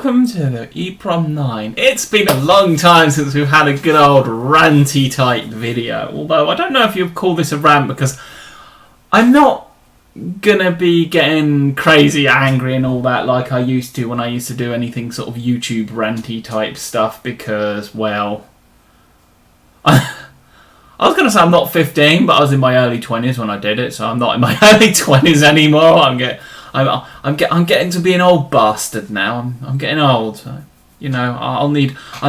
welcome to the EPROM 9. It's been a long time since we've had a good old ranty type video, although I don't know if you'd call this a rant because I'm not gonna be getting crazy angry and all that like I used to when I used to do anything sort of YouTube ranty type stuff because, well, I was going to say I'm not 15, but I was in my early 20s when I did it, so I'm not in my early 20s anymore. I'm getting to be an old bastard now. I'm getting old. So, you know, I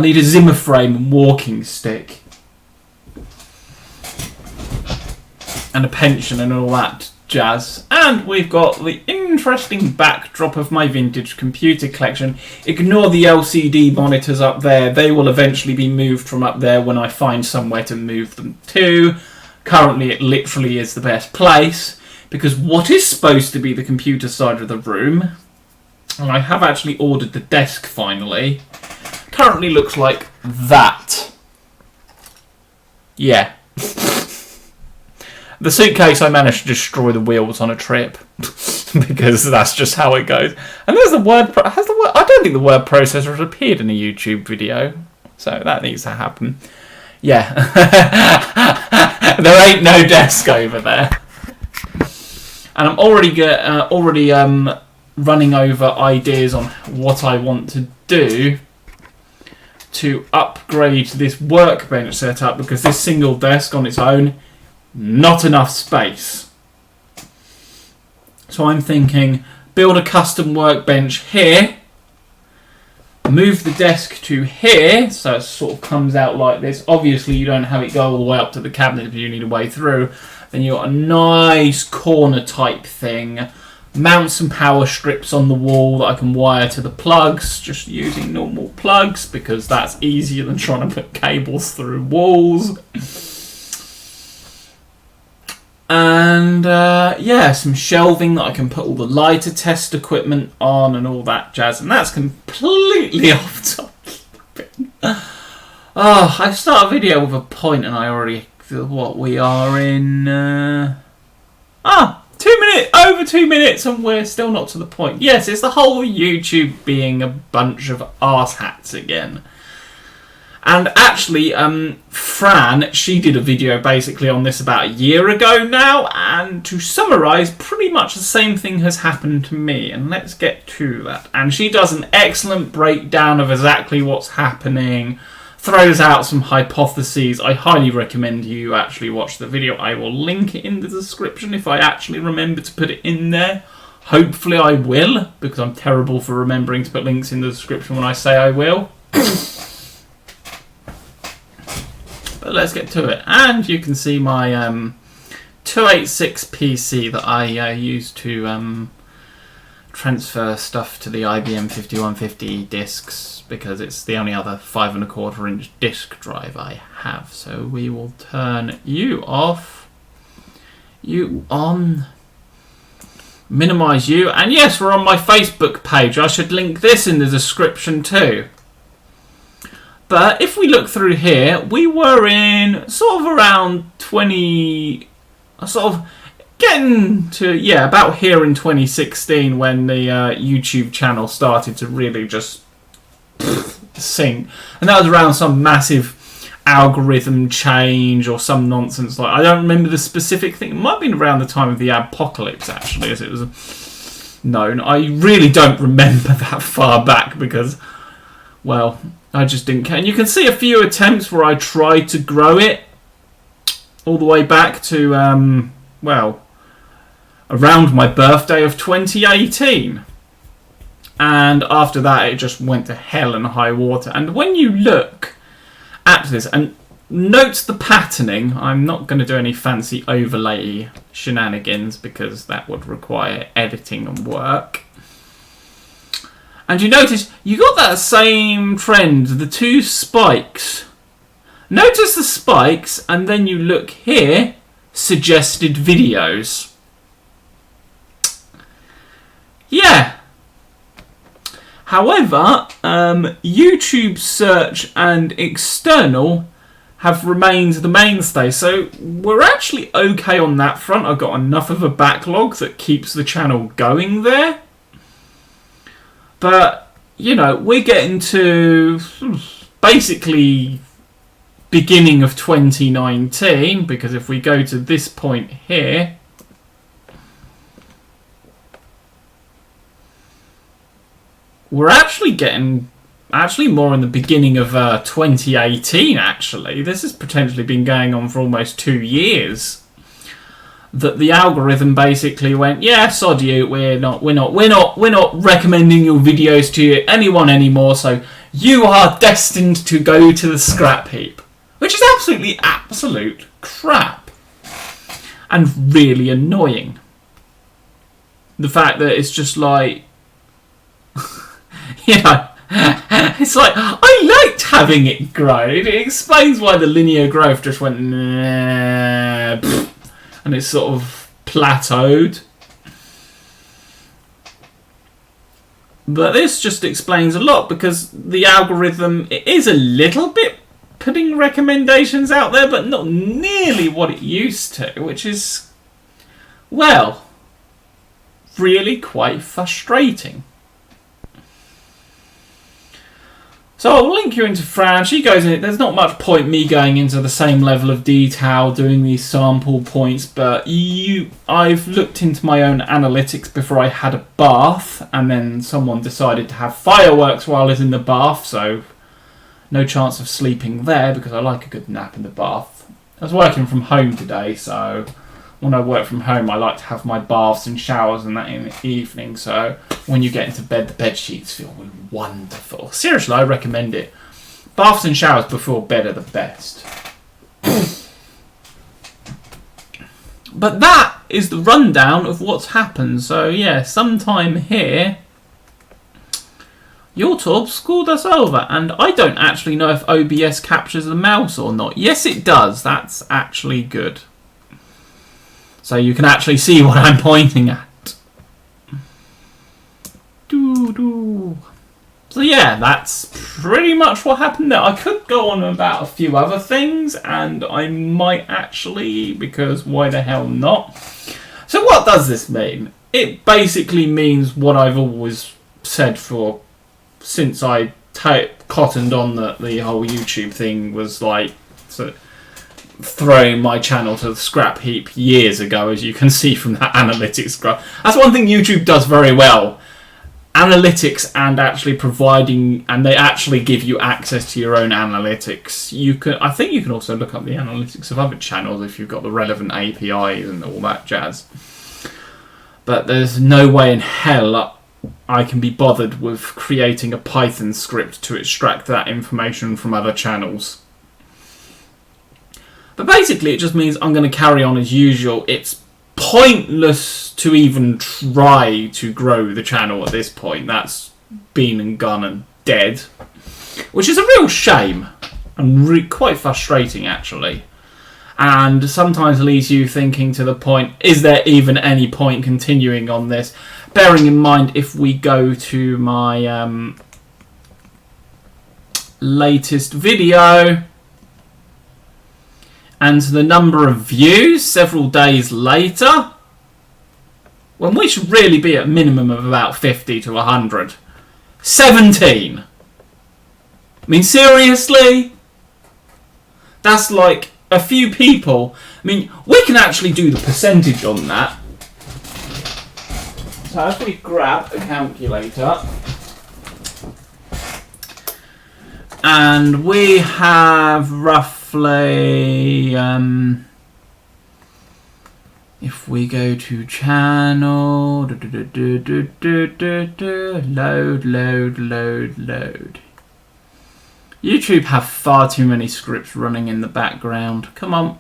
need a Zimmer frame and walking stick and a pension and all that jazz. And we've got the interesting backdrop of my vintage computer collection. Ignore the LCD monitors up there. They will eventually be moved from up there when I find somewhere to move them to. Currently it literally is the best place because what is supposed to be the computer side of the room, and I have actually ordered the desk finally, currently looks like that. Yeah. The suitcase, I managed to destroy the wheels on a trip because that's just how it goes. And there's the word. I don't think the word processor has appeared in a YouTube video, so that needs to happen. Yeah, there ain't no desk over there, and I'm already running over ideas on what I want to do to upgrade this workbench setup because this single desk on its own, not enough space. So I'm thinking build a custom workbench here, move the desk to here so it sort of comes out like this. Obviously you don't have it go all the way up to the cabinet if you need a way through. Then you've got a nice corner type thing. Mount some power strips on the wall that I can wire to the plugs, just using normal plugs because that's easier than trying to put cables through walls. And yeah, some shelving that I can put all the lighter test equipment on and all that jazz. And that's completely off topic. Oh, I start a video with a point and I already feel what we are in. 2 minutes, over 2 minutes, and we're still not to the point. Yes, it's the whole YouTube being a bunch of arse hats again. And actually, Fran, she did a video basically on this about a year ago now, and to summarise, pretty much the same thing has happened to me, and let's get to that. And she does an excellent breakdown of exactly what's happening, throws out some hypotheses. I highly recommend you actually watch the video. I will link it in the description if I actually remember to put it in there. Hopefully I will, because I'm terrible for remembering to put links in the description when I say I will. But let's get to it. And you can see my 286 PC that I use to transfer stuff to the IBM 5150 disks because it's the only other 5¼ inch disk drive I have. So we will turn you off, you on, minimize you, and yes, we're on my Facebook page. I should link this in the description too. But if we look through here, we were in sort of around 20, sort of getting to, yeah, about here in 2016 when the YouTube channel started to really just sink. And that was around some massive algorithm change or some nonsense. Like I don't remember the specific thing. It might have been around the time of the apocalypse, actually, as it was known. I really don't remember that far back because, well, I just didn't care. And you can see a few attempts where I tried to grow it all the way back to, well, around my birthday of 2018. And after that, it just went to hell and high water. And when you look at this, and note the patterning, I'm not going to do any fancy overlay shenanigans because that would require editing and work. And you notice, you got that same trend, the two spikes. Notice the spikes, and then you look here, suggested videos. Yeah. However, YouTube search and external have remained the mainstay. So we're actually okay on that front. I've got enough of a backlog that keeps the channel going there. But you know, we're getting to basically beginning of 2019, because if we go to this point here, we're actually getting more in the beginning of 2018. Actually, this has potentially been going on for almost 2 years. That the algorithm basically went, yeah, sod you, we're not recommending your videos to anyone anymore, so you are destined to go to the scrap heap. Which is absolute crap. And really annoying. The fact that it's just like, you know, it's like, I liked having it grow. It explains why the linear growth just went, nah, and it's sort of plateaued. But this just explains a lot, because the algorithm, it is a little bit putting recommendations out there, but not nearly what it used to, which is, well, really quite frustrating. So I'll link you into Fran. She goes in it. There's not much point me going into the same level of detail doing these sample points, but I've looked into my own analytics before I had a bath, and then someone decided to have fireworks while I was in the bath, so no chance of sleeping there because I like a good nap in the bath. I was working from home today, so when I work from home I like to have my baths and showers and that in the evening, so when you get into bed the bed sheets feel wonderful. Seriously, I recommend it. Baths and showers before bed are the best. But that is the rundown of what's happened. So yeah, sometime here YouTube screwed us over, and I don't actually know if OBS captures the mouse or not. Yes, it does. That's actually good. So you can actually see what I'm pointing at. So yeah, that's pretty much what happened there. I could go on about a few other things, and I might actually, because why the hell not? So what does this mean? It basically means what I've always said since I cottoned on that the whole YouTube thing was like throwing my channel to the scrap heap years ago, as you can see from that analytics graph. That's one thing YouTube does very well. Analytics, and actually providing, and they actually give you access to your own analytics. I think you can also look up the analytics of other channels if you've got the relevant APIs and all that jazz. But there's no way in hell I can be bothered with creating a Python script to extract that information from other channels. But basically it just means I'm going to carry on as usual. It's pointless to even try to grow the channel at this point. That's been and gone and dead, which is a real shame and quite frustrating actually, and sometimes leaves you thinking to the point, is there even any point continuing on this? Bearing in mind, if we go to my latest video and the number of views several days later, when we should really be at a minimum of about 50 to 100. 17. I mean, seriously? That's like a few people. I mean, we can actually do the percentage on that. So if we grab a calculator, and we have roughly, if we go to channel, load. YouTube have far too many scripts running in the background. Come on.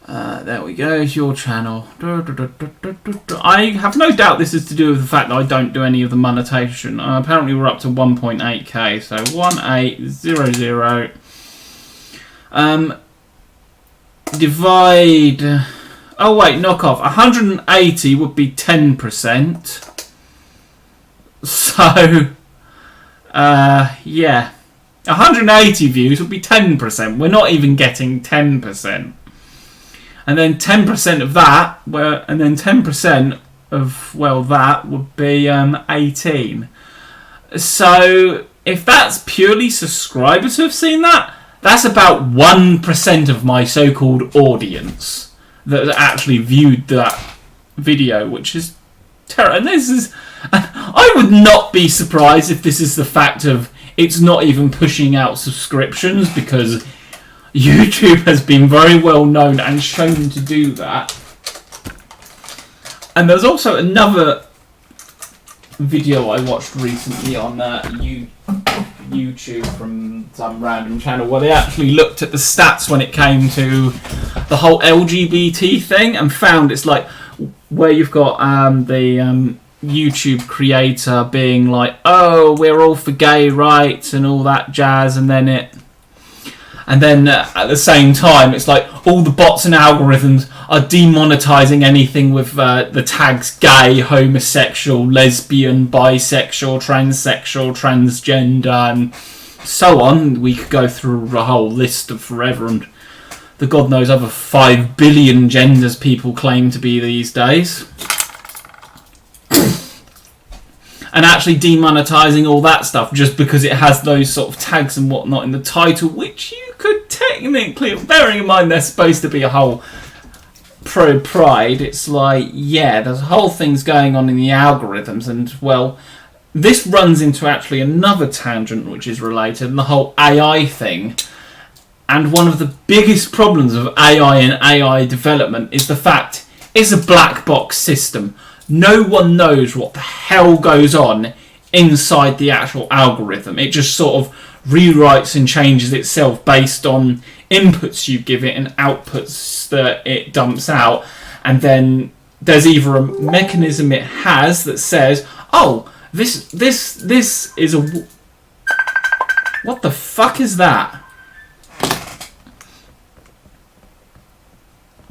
There we go, it's your channel. I have no doubt this is to do with the fact that I don't do any of the monetization. Apparently we're up to 1.8k, so 1800. Divide... Oh wait, knock off. 180 would be 10%. So... yeah. 180 views would be 10%. We're not even getting 10%. And then 10% of that, and then 10% of, well, that would be 18. So if that's purely subscribers who have seen that, that's about 1% of my so-called audience that actually viewed that video, which is terrible. And this is, I would not be surprised if this is the fact of it's not even pushing out subscriptions, because YouTube has been very well known and shown to do that. And there's also another video I watched recently on YouTube from some random channel where they actually looked at the stats when it came to the whole LGBT thing, and found it's like where you've got the YouTube creator being like, oh, we're all for gay rights and all that jazz, and then at the same time it's like all the bots and algorithms are demonetizing anything with the tags gay, homosexual, lesbian, bisexual, transsexual, transgender, and so on. We could go through a whole list of forever, and the God knows other 5 billion genders people claim to be these days. And actually demonetizing all that stuff just because it has those sort of tags and whatnot in the title, which you could technically, bearing in mind they're supposed to be a whole pro-pride, it's like, yeah, there's whole things going on in the algorithms, and, well, this runs into actually another tangent which is related, and the whole AI thing. And one of the biggest problems of AI and AI development is the fact it's a black box system. No one knows what the hell goes on inside the actual algorithm. It just sort of rewrites and changes itself based on inputs you give it and outputs that it dumps out. And then there's either a mechanism it has that says, oh, this is a... What the fuck is that?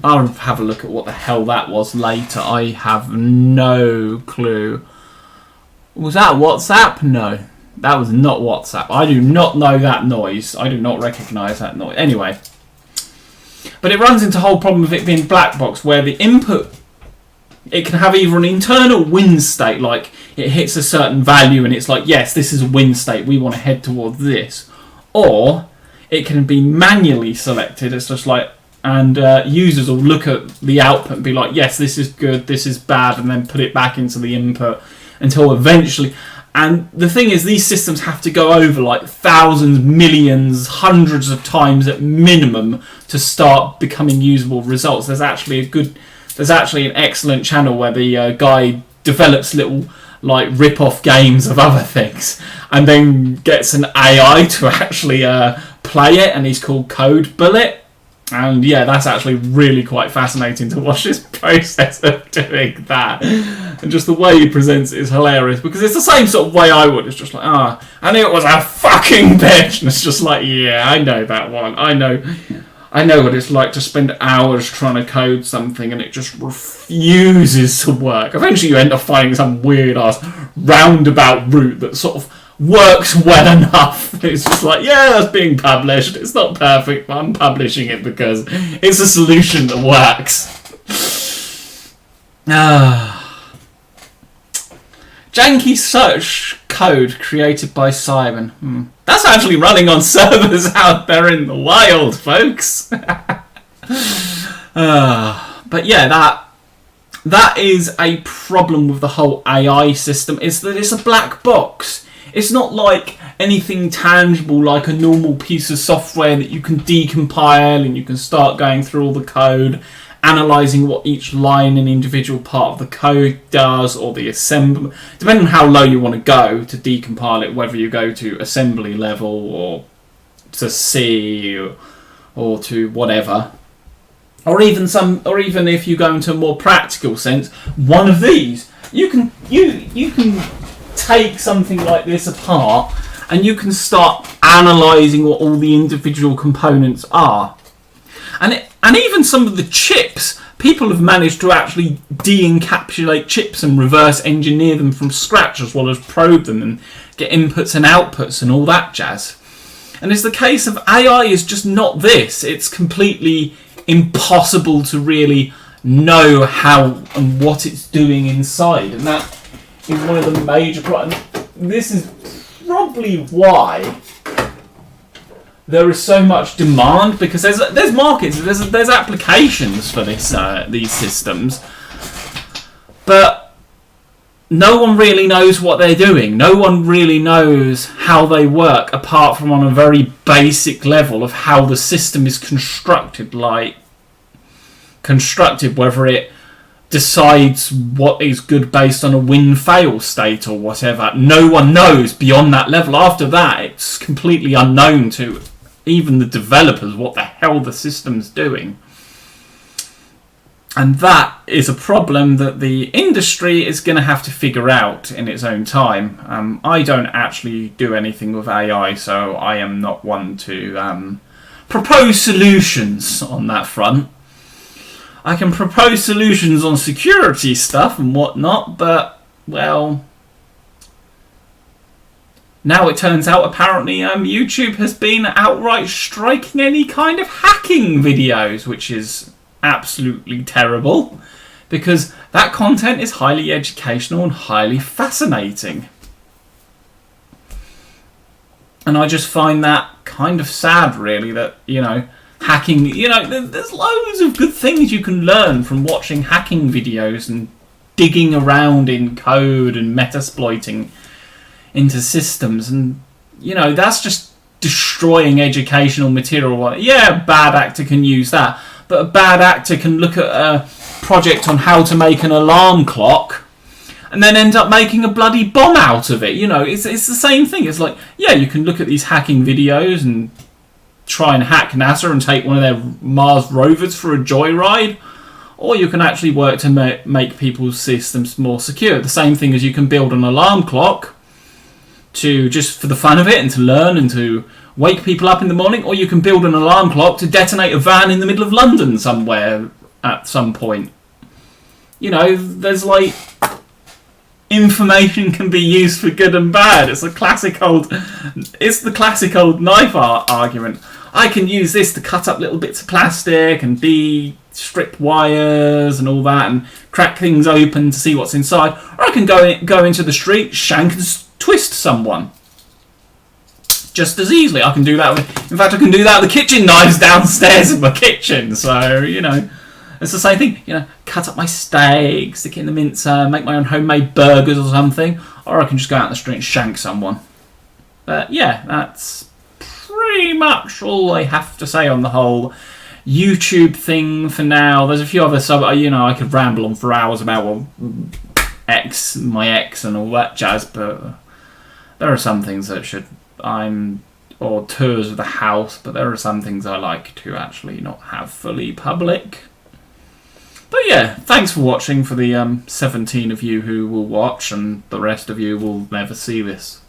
I'll have a look at what the hell that was later. I have no clue. Was that WhatsApp? No. That was not WhatsApp. I do not know that noise. I do not recognise that noise. Anyway. But it runs into the whole problem of it being black box, where the input, it can have either an internal win state, like it hits a certain value and it's like, yes, this is a win state, we want to head towards this. Or it can be manually selected. It's just like, and users will look at the output and be like, yes, this is good, this is bad, and then put it back into the input until eventually... And the thing is, these systems have to go over like thousands, millions, hundreds of times at minimum to start becoming usable results. There's actually an excellent channel where the guy develops little like rip-off games of other things and then gets an AI to actually play it, and he's called Code Bullet. And yeah, that's actually really quite fascinating to watch this process of doing that. And just the way he presents it is hilarious, because it's the same sort of way I would. It's just like, I knew it was a fucking bitch. And it's just like, yeah, I know that one. I know what it's like to spend hours trying to code something and it just refuses to work. Eventually you end up finding some weird ass roundabout route that sort of works well enough. It's just like, yeah, that's being published. It's not perfect, but I'm publishing it because it's a solution that works. Janky search code created by Simon. That's actually running on servers out there in the wild, folks. But yeah, that is a problem with the whole AI system, is that it's a black box. It's not like anything tangible like a normal piece of software that you can decompile and you can start going through all the code, analysing what each line and individual part of the code does, or the assembly, depending on how low you want to go to decompile it, whether you go to assembly level or to C or to whatever. Or even if you go into a more practical sense, one of these. You can take something like this apart and you can start analysing what all the individual components are. And even some of the chips, people have managed to actually de-encapsulate chips and reverse engineer them from scratch, as well as probe them and get inputs and outputs and all that jazz. And it's the case of AI is just not this. It's completely impossible to really know how and what it's doing inside, and that is one of the major problems. This is probably why there is so much demand, because there's markets, there's applications for these systems, but no one really knows what they're doing. No one really knows how they work, apart from on a very basic level of how the system is constructed, whether it decides what is good based on a win-fail state or whatever. No one knows beyond that level. After that, it's completely unknown to even the developers what the hell the system's doing. And that is a problem that the industry is going to have to figure out in its own time. I don't actually do anything with AI, so I am not one to propose solutions on that front. I can propose solutions on security stuff and whatnot, but, well, now it turns out apparently YouTube has been outright striking any kind of hacking videos, which is absolutely terrible, because that content is highly educational and highly fascinating. And I just find that kind of sad, really, that, hacking, there's loads of good things you can learn from watching hacking videos and digging around in code and metasploiting into systems, and, that's just destroying educational material. Yeah, a bad actor can use that, but a bad actor can look at a project on how to make an alarm clock and then end up making a bloody bomb out of it. It's the same thing. It's like, yeah, you can look at these hacking videos and try and hack NASA and take one of their Mars rovers for a joyride, or you can actually work to make people's systems more secure. The same thing as you can build an alarm clock to just for the fun of it and to learn and to wake people up in the morning, or you can build an alarm clock to detonate a van in the middle of London somewhere at some point. There's information can be used for good and bad. It's the classic old knife argument. I can use this to cut up little bits of plastic and strip wires and all that and crack things open to see what's inside, or I can go into the street, shank and twist someone. Just as easily. I can do that in fact, I can do that with the kitchen knives downstairs in my kitchen. So, it's the same thing. Cut up my steak, stick it in the mincer, make my own homemade burgers or something. Or I can just go out in the street and shank someone. But yeah, that's pretty much all I have to say on the whole YouTube thing for now. There's a few other I could ramble on for hours about my ex and all that jazz, but there are some things that or tours of the house, but there are some things I like to actually not have fully public. But yeah, thanks for watching for the 17 of you who will watch, and the rest of you will never see this.